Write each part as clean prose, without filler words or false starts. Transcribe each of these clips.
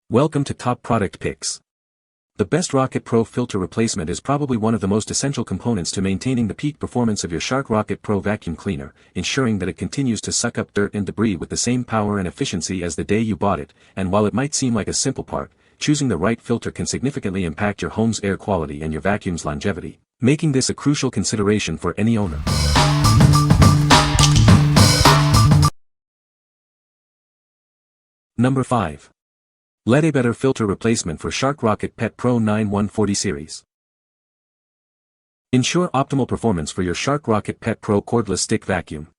Welcome to Top Product Picks. The Best Rocket Pro filter replacement is probably one of the most essential components to maintaining the peak performance of your Shark Rocket Pro vacuum cleaner, ensuring that it continues to suck up dirt and debris with the same power and efficiency as the day you bought it. And while it might seem like a simple part, choosing the right filter can significantly impact your home's air quality and your vacuum's longevity, making this a crucial consideration for any owner. Number 5. Leadaybetter filter replacement for Shark Rocket Pet Pro 9140 series. Ensure optimal performance for your Shark Rocket Pet Pro cordless stick vacuum.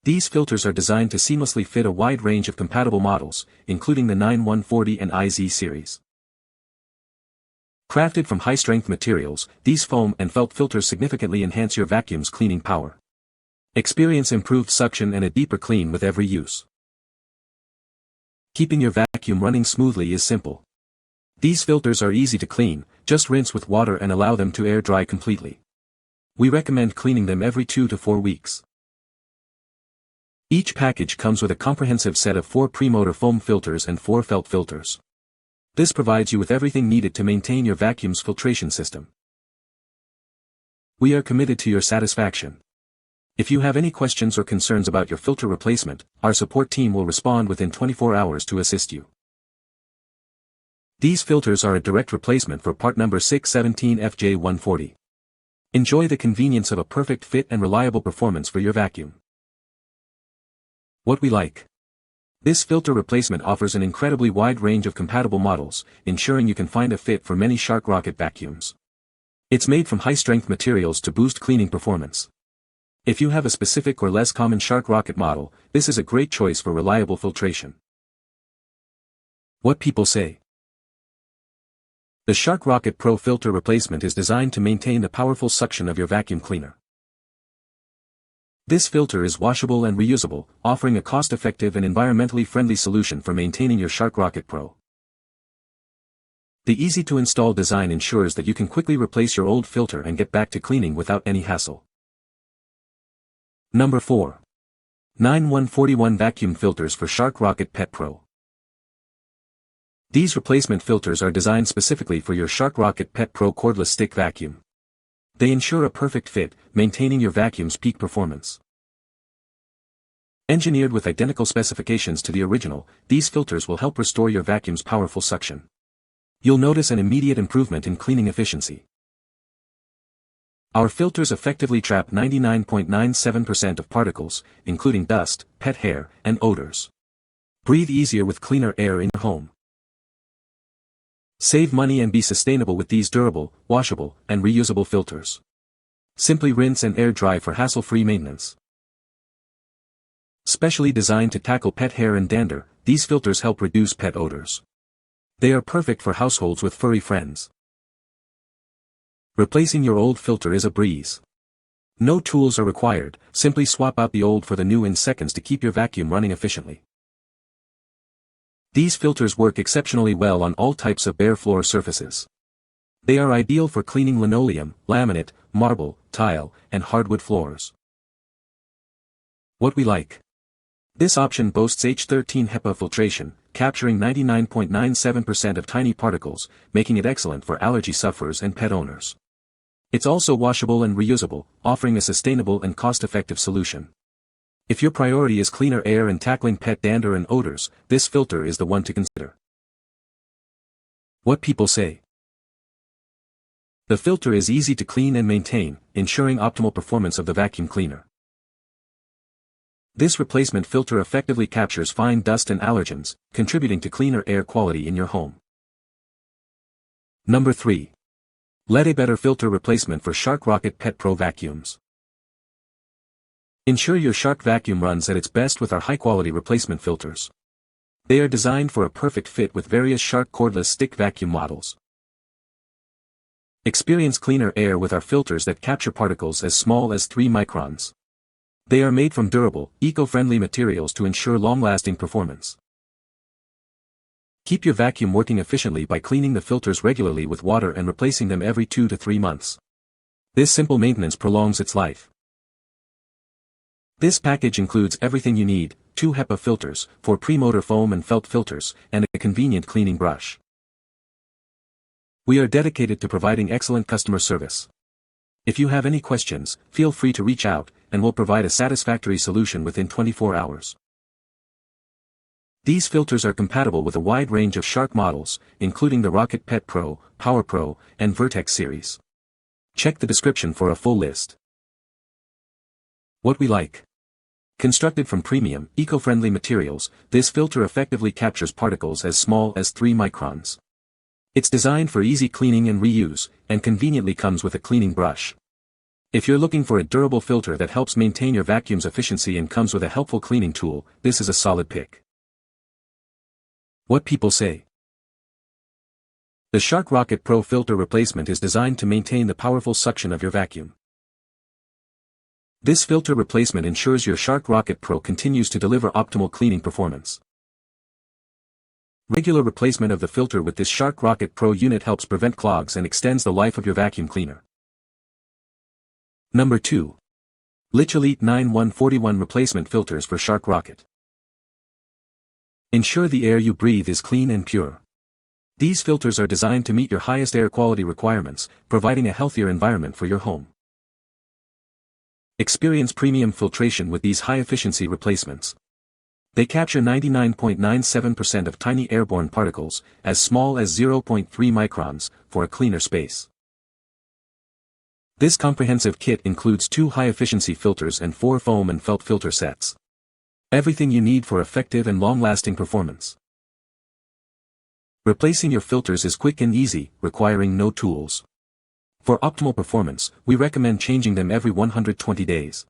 These filters are designed to seamlessly fit a wide range of compatible models, including the 9140 and IZ series. Crafted from high-strength materials, these foam and felt filters significantly enhance your vacuum's cleaning power. Experience improved suction and a deeper clean with every use. Keeping your vacuum running smoothly is simple. These filters are easy to clean, just rinse with water and allow them to air dry completely. We recommend cleaning them every 2 to 4 weeks. Each package comes with a comprehensive set of 4 premotor foam filters and 4 felt filters. This provides you with everything needed to maintain your vacuum's filtration system. We are committed to your satisfaction. If you have any questions or concerns about your filter replacement, our support team will respond within 24 hours to assist you. These filters are a direct replacement for part number 617FJ140. Enjoy the convenience of a perfect fit and reliable performance for your vacuum. What we like. This filter replacement offers an incredibly wide range of compatible models, ensuring you can find a fit for many Shark Rocket vacuums. It's made from high-strength materials to boost cleaning performance. If you have a specific or less common Shark Rocket model, this is a great choice for reliable filtration. What people say. The Shark Rocket Pro filter replacement is designed to maintain the powerful suction of your vacuum cleaner. This filter is washable and reusable, offering a cost-effective and environmentally friendly solution for maintaining your Shark Rocket Pro. The easy-to-install design ensures that you can quickly replace your old filter and get back to cleaning without any hassle. Number 4. 9141 vacuum filters for Shark Rocket Pet Pro. These replacement filters are designed specifically for your Shark Rocket Pet Pro cordless stick vacuum. They ensure a perfect fit, maintaining your vacuum's peak performance. Engineered with identical specifications to the original, these filters will help restore your vacuum's powerful suction. You'll notice an immediate improvement in cleaning efficiency. Our filters effectively trap 99.97% of particles, including dust, pet hair, and odors. Breathe easier with cleaner air in your home. Save money and be sustainable with these durable, washable, and reusable filters. Simply rinse and air dry for hassle-free maintenance. Specially designed to tackle pet hair and dander, these filters help reduce pet odors. They are perfect for households with furry friends. Replacing your old filter is a breeze. No tools are required, simply swap out the old for the new in seconds to keep your vacuum running efficiently. These filters work exceptionally well on all types of bare floor surfaces. They are ideal for cleaning linoleum, laminate, marble, tile, and hardwood floors. What we like. This option boasts H13 HEPA filtration, capturing 99.97% of tiny particles, making it excellent for allergy sufferers and pet owners. It's also washable and reusable, offering a sustainable and cost-effective solution. If your priority is cleaner air and tackling pet dander and odors, this filter is the one to consider. What people say. The filter is easy to clean and maintain, ensuring optimal performance of the vacuum cleaner. This replacement filter effectively captures fine dust and allergens, contributing to cleaner air quality in your home. Number 3. Leadaybetter filter replacement for Shark Rocket Pet Pro vacuums. Ensure your Shark vacuum runs at its best with our high-quality replacement filters. They are designed for a perfect fit with various Shark cordless stick vacuum models. Experience cleaner air with our filters that capture particles as small as 3 microns. They are made from durable, eco-friendly materials to ensure long-lasting performance. Keep your vacuum working efficiently by cleaning the filters regularly with water and replacing them every 2 to 3 months. This simple maintenance prolongs its life. This package includes everything you need: 2 HEPA filters, 4 pre-motor foam and felt filters, and a convenient cleaning brush. We are dedicated to providing excellent customer service. If you have any questions, feel free to reach out, and we'll provide a satisfactory solution within 24 hours. These filters are compatible with a wide range of Shark models, including the Rocket Pet Pro, Power Pro, and Vertex series. Check the description for a full list. What we like. Constructed from premium, eco-friendly materials, this filter effectively captures particles as small as 3 microns. It's designed for easy cleaning and reuse, and conveniently comes with a cleaning brush. If you're looking for a durable filter that helps maintain your vacuum's efficiency and comes with a helpful cleaning tool, this is a solid pick. What people say. The Shark Rocket Pro filter replacement is designed to maintain the powerful suction of your vacuum. This filter replacement ensures your Shark Rocket Pro continues to deliver optimal cleaning performance. Regular replacement of the filter with this Shark Rocket Pro unit helps prevent clogs and extends the life of your vacuum cleaner. Number 2. Lichelete 9141 replacement filters for Shark Rocket. Ensure the air you breathe is clean and pure. These filters are designed to meet your highest air quality requirements, providing a healthier environment for your home. Experience premium filtration with these high-efficiency replacements. They capture 99.97% of tiny airborne particles, as small as 0.3 microns, for a cleaner space. This comprehensive kit includes 2 high-efficiency filters and 4 foam and felt filter sets. Everything you need for effective and long-lasting performance. Replacing your filters is quick and easy, requiring no tools. For optimal performance, we recommend changing them every 120 days.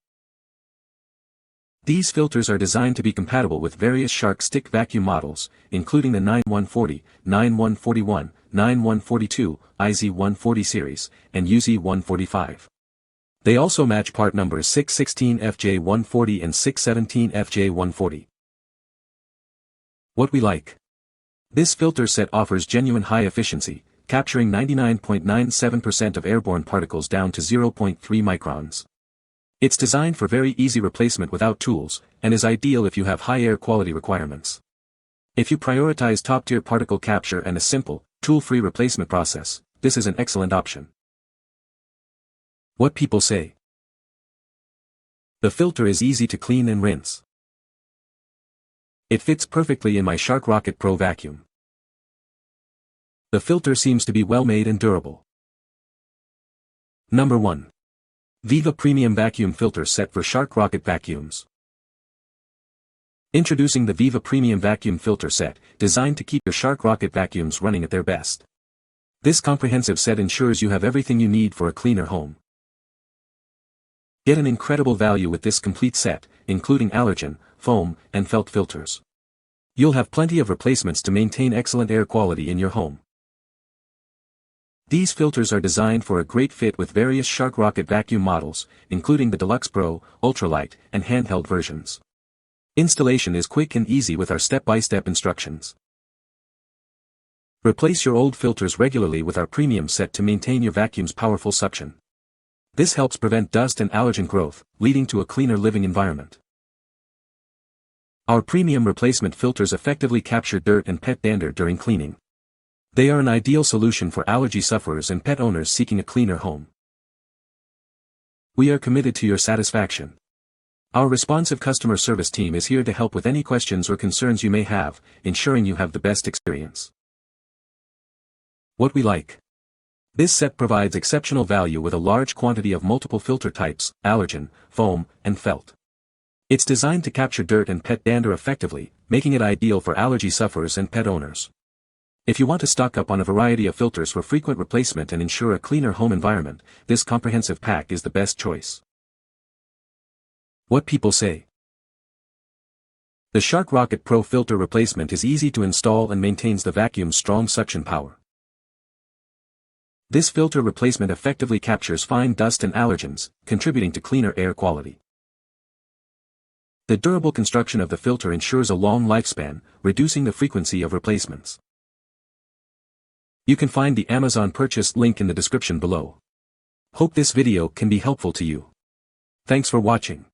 These filters are designed to be compatible with various Shark stick vacuum models, including the 9140, 9141, 9142, IZ140 series, and UZ145. They also match part numbers 616FJ140 and 617FJ140. What we like. This filter set offers genuine high efficiency, capturing 99.97% of airborne particles down to 0.3 microns. It's designed for very easy replacement without tools, and is ideal if you have high air quality requirements. If you prioritize top-tier particle capture and a simple, tool-free replacement process, this is an excellent option. What people say. The filter is easy to clean and rinse. It fits perfectly in my Shark Rocket Pro vacuum. The filter seems to be well made and durable. Number 1. VEVA Premium Vacuum Filter Set for Shark Rocket Vacuums. Introducing the VEVA Premium Vacuum Filter Set, designed to keep your Shark Rocket vacuums running at their best. This comprehensive set ensures you have everything you need for a cleaner home. Get an incredible value with this complete set, including allergen, foam, and felt filters. You'll have plenty of replacements to maintain excellent air quality in your home. These filters are designed for a great fit with various Shark Rocket vacuum models, including the Deluxe Pro, Ultralight, and handheld versions. Installation is quick and easy with our step-by-step instructions. Replace your old filters regularly with our premium set to maintain your vacuum's powerful suction. This helps prevent dust and allergen growth, leading to a cleaner living environment. Our premium replacement filters effectively capture dirt and pet dander during cleaning. They are an ideal solution for allergy sufferers and pet owners seeking a cleaner home. We are committed to your satisfaction. Our responsive customer service team is here to help with any questions or concerns you may have, ensuring you have the best experience. What we like. This set provides exceptional value with a large quantity of multiple filter types, allergen, foam, and felt. It's designed to capture dirt and pet dander effectively, making it ideal for allergy sufferers and pet owners. If you want to stock up on a variety of filters for frequent replacement and ensure a cleaner home environment, this comprehensive pack is the best choice. What people say. The Shark Rocket Pro filter replacement is easy to install and maintains the vacuum's strong suction power. This filter replacement effectively captures fine dust and allergens, contributing to cleaner air quality. The durable construction of the filter ensures a long lifespan, reducing the frequency of replacements. You can find the Amazon purchase link in the description below. Hope this video can be helpful to you. Thanks for watching.